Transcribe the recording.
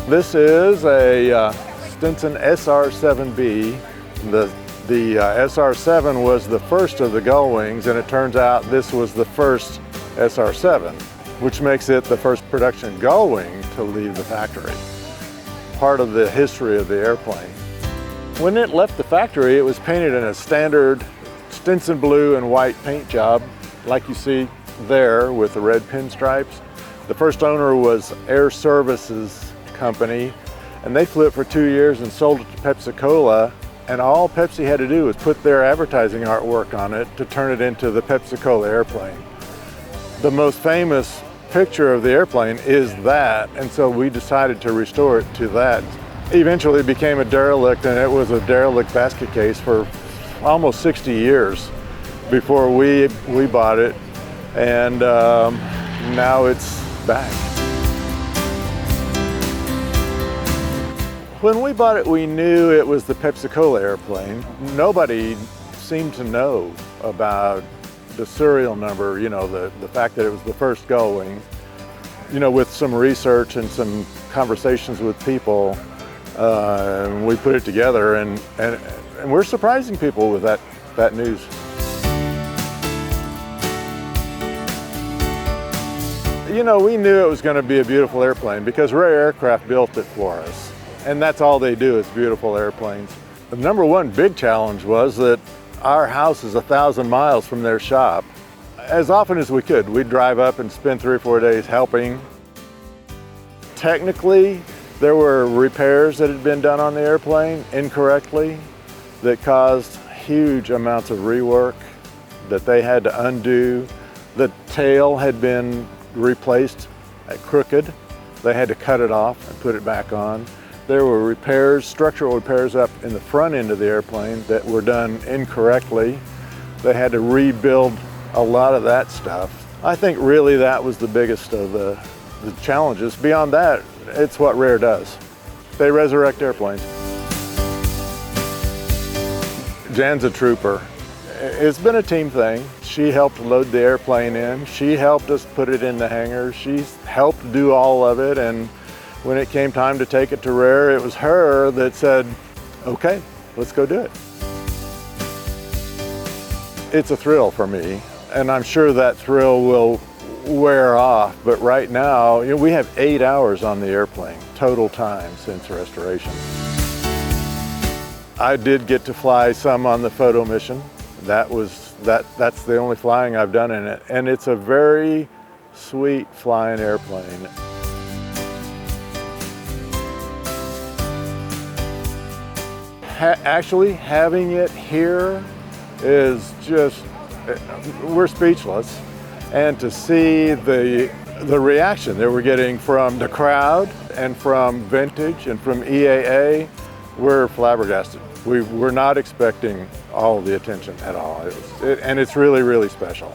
This is a Stinson SR-7B. The SR-7 was the first of the gull wings, and it turns out this was the first SR-7, which makes it the first production gull wing to leave the factory. Part of the history of the airplane. When it left the factory, it was painted in a standard Stinson blue and white paint job, like you see there with the red pinstripes. The first owner was Air Services Company, and they flew it for 2 years and sold it to Pepsi-Cola, and all Pepsi had to do was put their advertising artwork on it to turn it into the Pepsi-Cola airplane. The most famous picture of the airplane is that, and so we decided to restore it to that. Eventually it became a derelict, and it was a derelict basket case for almost 60 years before we bought it, and now it's back. When we bought it, we knew it was the Pepsi-Cola airplane. Nobody seemed to know about the serial number, you know, the fact that it was the first gull wing. You know, with some research and some conversations with people, we put it together, and we're surprising people with that news. You know, we knew it was going to be a beautiful airplane because Rare Aircraft built it for us. And that's all they do is beautiful airplanes. The number one big challenge was that our house is 1,000 miles from their shop. As often as we could, we'd drive up and spend 3 or 4 days helping. Technically, there were repairs that had been done on the airplane incorrectly that caused huge amounts of rework that they had to undo. The tail had been replaced at crooked. They had to cut it off and put it back on. There were repairs, structural repairs up in the front end of the airplane that were done incorrectly. They had to rebuild a lot of that stuff. I think really that was the biggest of the challenges. Beyond that, it's what Rare does. They resurrect airplanes. Jan's a trooper. It's been a team thing. She helped load the airplane in. She helped us put it in the hangar. She's helped do all of it, and when it came time to take it to Rare, it was her that said, okay, let's go do it. It's a thrill for me, and I'm sure that thrill will wear off, but right now, you know, we have 8 hours on the airplane, total time since restoration. I did get to fly some on the photo mission. That's the only flying I've done in it, and it's a very sweet flying airplane. Actually, having it here is just, we're speechless. And to see the reaction that we're getting from the crowd and from Vintage and from EAA, we're flabbergasted. We're not expecting all the attention at all. And it's really, really special.